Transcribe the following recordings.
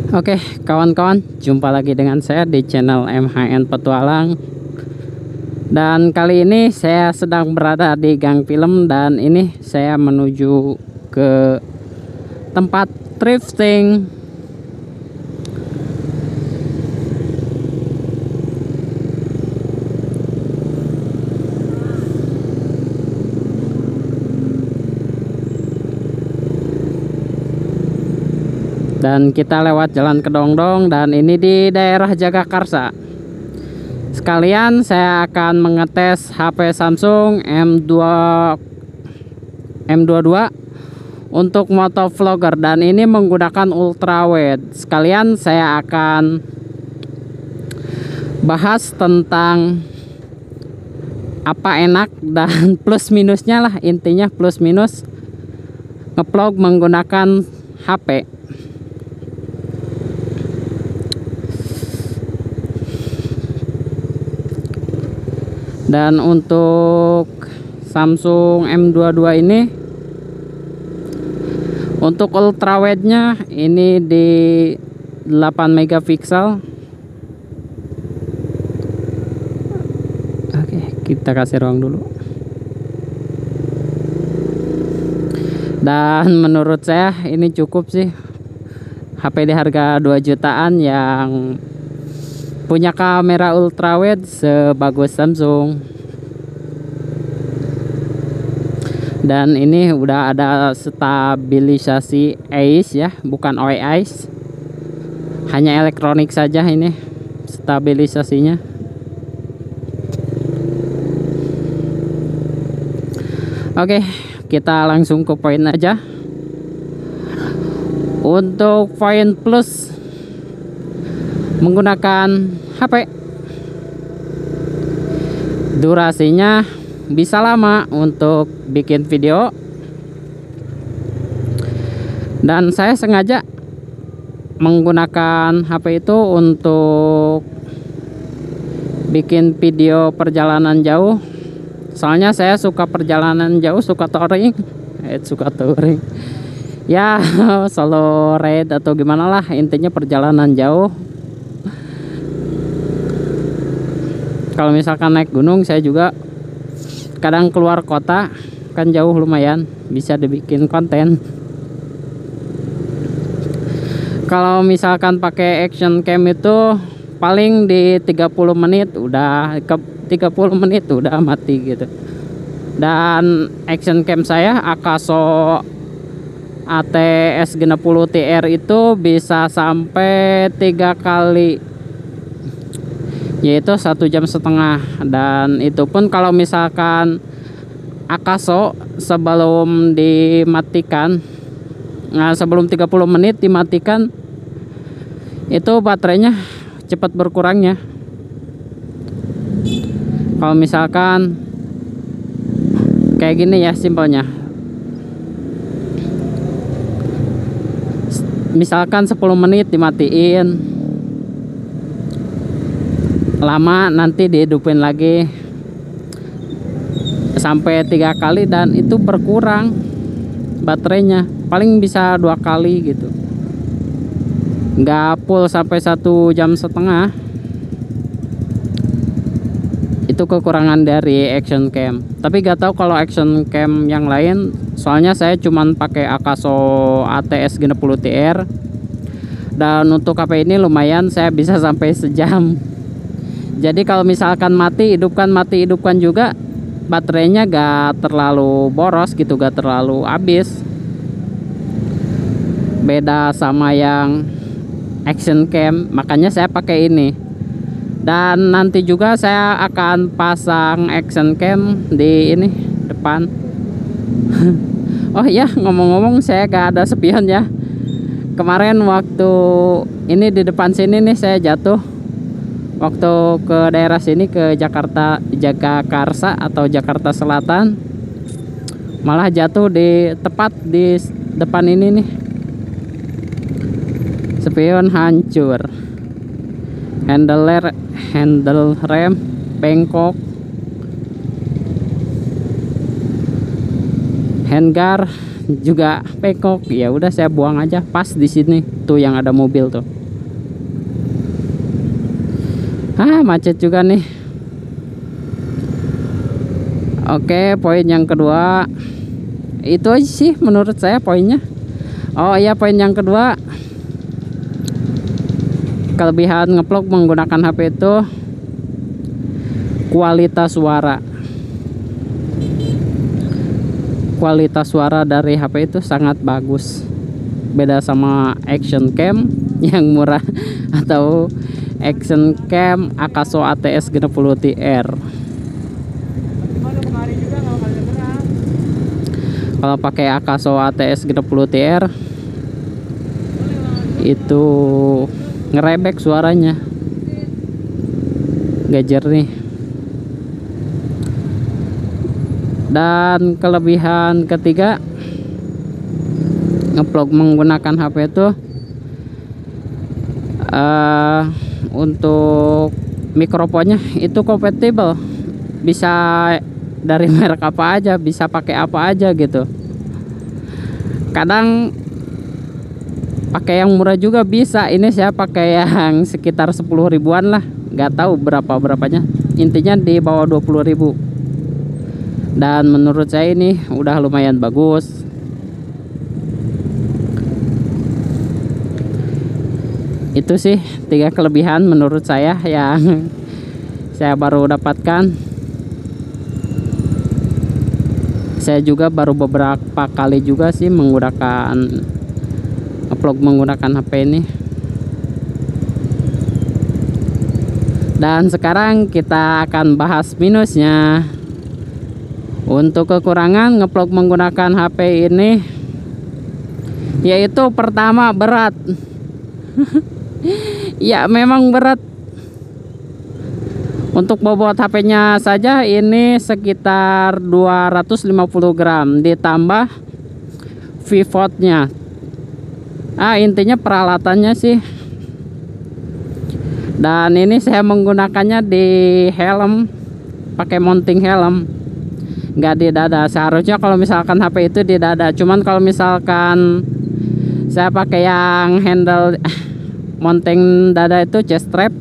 Oke, kawan-kawan, jumpa lagi dengan saya di channel MHN Petualang. Dan kali ini saya sedang berada di Gang Film dan ini saya menuju ke tempat thrifting. Dan kita lewat Jalan Kedongdong dan ini di daerah Jagakarsa. Sekalian saya akan mengetes HP Samsung M22 untuk motovlogger dan ini menggunakan ultrawide. Sekalian saya akan bahas tentang apa enak dan plus minusnya lah, intinya plus minus ngevlog menggunakan HP. Dan untuk Samsung M22 ini untuk ultrawide nya ini di 8 megapiksel. Oke, kita kasih ruang dulu. Dan menurut saya ini cukup sih, HP di harga 2 jutaan yang punya kamera ultrawide sebagus Samsung. Dan ini udah ada stabilisasi AIS ya, bukan OIS, hanya elektronik saja ini stabilisasinya. Oke, kita langsung ke poin aja. Untuk poin plus menggunakan HP, durasinya bisa lama untuk bikin video, dan saya sengaja menggunakan HP itu untuk bikin video perjalanan jauh. Soalnya saya suka perjalanan jauh, suka touring ya, solo ride atau gimana lah, intinya perjalanan jauh. Kalau misalkan naik gunung, saya juga kadang keluar kota, kan jauh lumayan, bisa dibikin konten. Kalau misalkan pakai action cam itu paling di 30 menit udah mati gitu. Dan action cam saya Akaso ATS 60 TR itu bisa sampai 3 kali, yaitu 1,5 jam. Dan itu pun kalau misalkan Akaso sebelum dimatikan, sebelum 30 menit dimatikan, itu baterainya cepat berkurangnya. Kalau misalkan kayak gini ya, simpelnya, misalkan 10 menit dimatiin, lama nanti dihidupin lagi sampai 3 kali dan itu berkurang baterainya, paling bisa 2 kali gitu, nggak full sampai 1,5 jam. Itu kekurangan dari action cam. Tapi gak tahu kalau action cam yang lain, soalnya saya cuman pakai Akaso ATS 60 TR dan untuk HP ini lumayan, saya bisa sampai sejam. Jadi kalau misalkan mati hidupkan juga, baterainya gak terlalu boros gitu, gak terlalu habis. Beda sama yang action cam, makanya saya pakai ini. Dan nanti juga saya akan pasang action cam di ini depan. Oh iya, ngomong-ngomong saya gak ada spion ya. Kemarin waktu ini di depan sini nih saya jatuh. Waktu ke daerah sini, ke Jagakarsa atau Jakarta Selatan, malah jatuh tepat di depan ini nih. Spion hancur, handle rem bengkok, handguard juga bengkok. Ya udah saya buang aja, pas di sini tuh yang ada mobil tuh. Macet juga nih. Oke, poin yang kedua itu aja sih menurut saya poinnya. Oh iya, poin yang kedua, kelebihan ngevlog menggunakan HP itu kualitas suara. Kualitas suara dari HP itu sangat bagus, beda sama action cam yang murah atau action cam Akaso ATS 60TR. Kalau pakai Akaso ATS 60TR itu ngerebek suaranya, gak jernih. Dan kelebihan ketiga ngevlog menggunakan HP itu untuk mikrofonnya itu kompatibel, bisa dari merek apa aja, bisa pakai apa aja gitu. Kadang pakai yang murah juga bisa. Ini saya pakai yang sekitar 10 ribuan lah, nggak tahu berapanya, intinya di bawah 20 ribu. Dan menurut saya ini udah lumayan bagus. Itu sih 3 kelebihan menurut saya yang saya baru dapatkan. Saya juga baru beberapa kali juga sih menggunakan vlog menggunakan HP ini. Dan sekarang kita akan bahas minusnya. Untuk kekurangan ngevlog menggunakan HP ini, yaitu pertama berat. Ya memang berat. Untuk bobot HP-nya saja ini sekitar 250 gram ditambah pivotnya. Intinya peralatannya sih. Dan ini saya menggunakannya di helm, pakai mounting helm, nggak di dada. Seharusnya kalau misalkan HP itu di dada, cuman kalau misalkan saya pakai yang handle mounting dada itu chest strap,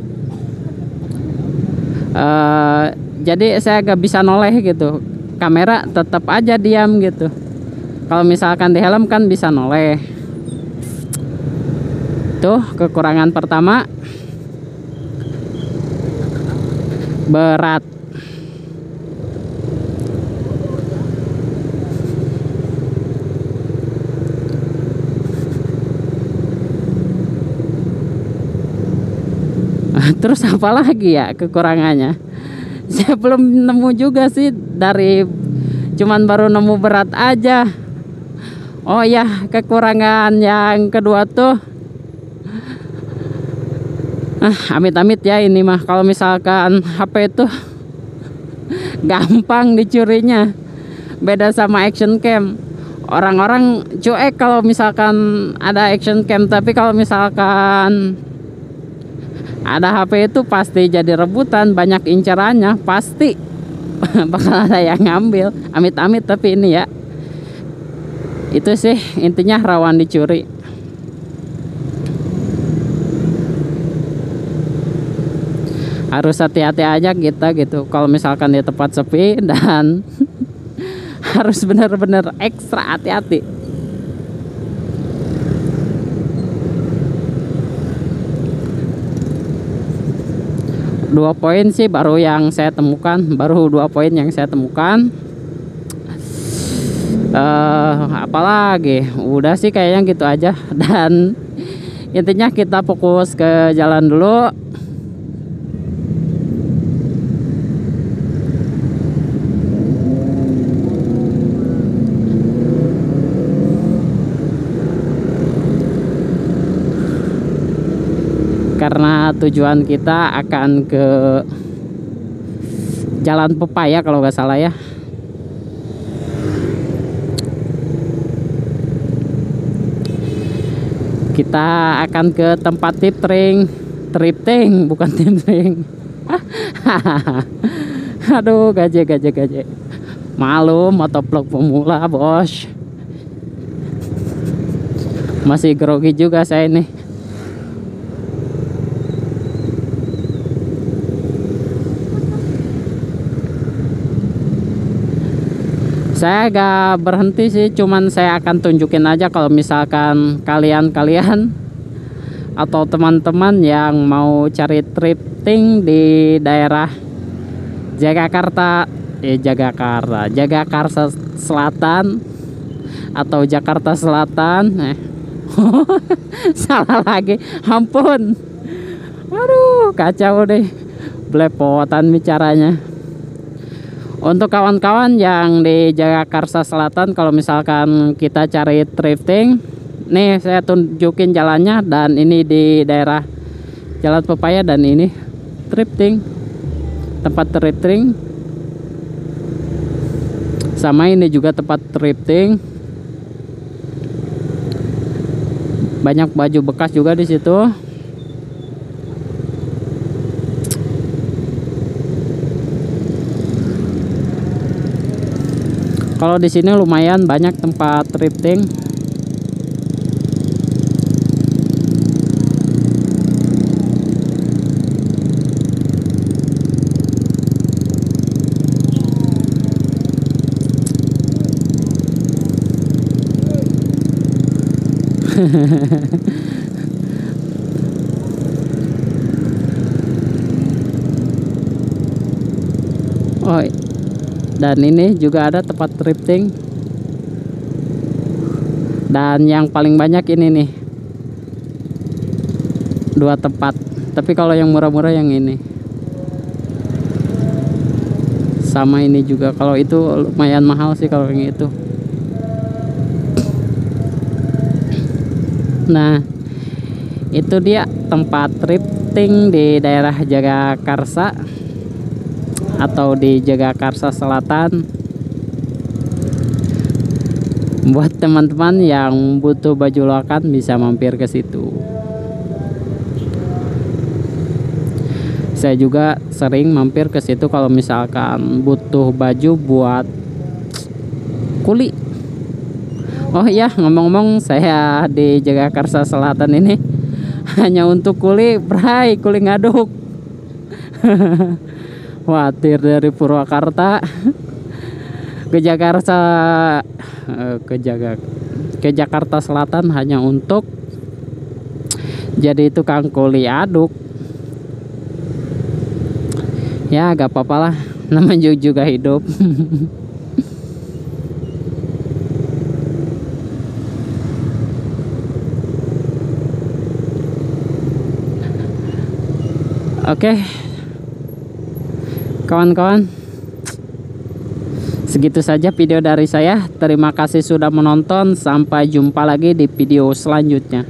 jadi saya gak bisa noleh gitu, kamera tetap aja diam gitu. Kalau misalkan di helm kan bisa noleh. Tuh kekurangan pertama, berat. Terus apa lagi ya kekurangannya? Saya belum nemu juga sih, dari cuman baru nemu berat aja. Oh ya, kekurangan yang kedua tuh, amit-amit ya ini mah, kalau misalkan HP itu gampang dicurinya, beda sama action cam. Orang-orang cuek kalau misalkan ada action cam, tapi kalau misalkan ada HP itu pasti jadi rebutan, banyak incerannya, pasti bakal ada yang ngambil. Amit-amit tapi ini ya, itu sih intinya rawan dicuri. Harus hati-hati aja kita gitu kalau misalkan di tempat sepi, dan harus benar-benar ekstra hati-hati. Dua poin sih baru yang saya temukan, baru 2 poin yang saya temukan. Apalagi udah sih kayaknya gitu aja. Dan intinya kita fokus ke jalan dulu. Karena tujuan kita akan ke Jalan Pepaya kalau nggak salah ya. Kita akan ke tempat drifting, bukan drifting. Aduh, gaje. Malu motovlog pemula, bos. Masih grogi juga saya ini. Saya gak berhenti sih, cuman saya akan tunjukin aja kalau misalkan kalian atau teman-teman yang mau cari thrifting di daerah Jagakarsa Selatan atau Jakarta Selatan. Salah lagi, ampun. Aduh, kacau deh, belepotan bicaranya. Untuk kawan-kawan yang di Jagakarsa Selatan, kalau misalkan kita cari thrifting, nih saya tunjukin jalannya, dan ini di daerah Jalan Pepaya, dan ini thrifting, tempat thrifting. Sama ini juga tempat thrifting. Banyak baju bekas juga di situ. Kalau di sini lumayan banyak tempat thrifting. Oh, dan ini juga ada tempat thrifting. Dan yang paling banyak ini nih, 2 tempat. Tapi kalau yang murah-murah yang ini. Sama ini juga, kalau itu lumayan mahal sih kalau yang itu. Nah, itu dia tempat thrifting di daerah Jagakarsa atau di Jagakarsa Selatan. Buat teman-teman yang butuh baju loakan bisa mampir ke situ. Saya juga sering mampir ke situ kalau misalkan butuh baju buat kuli. Oh iya, ngomong-ngomong, saya di Jagakarsa Selatan ini hanya untuk kuli bray, kuli ngaduk. Khawatir dari Purwakarta ke Jakarta Selatan hanya untuk jadi tukang kuli aduk. Ya gak apa-apa lah, namanya juga hidup. Oke, kawan-kawan, segitu saja video dari saya. Terima kasih sudah menonton. Sampai jumpa lagi di video selanjutnya.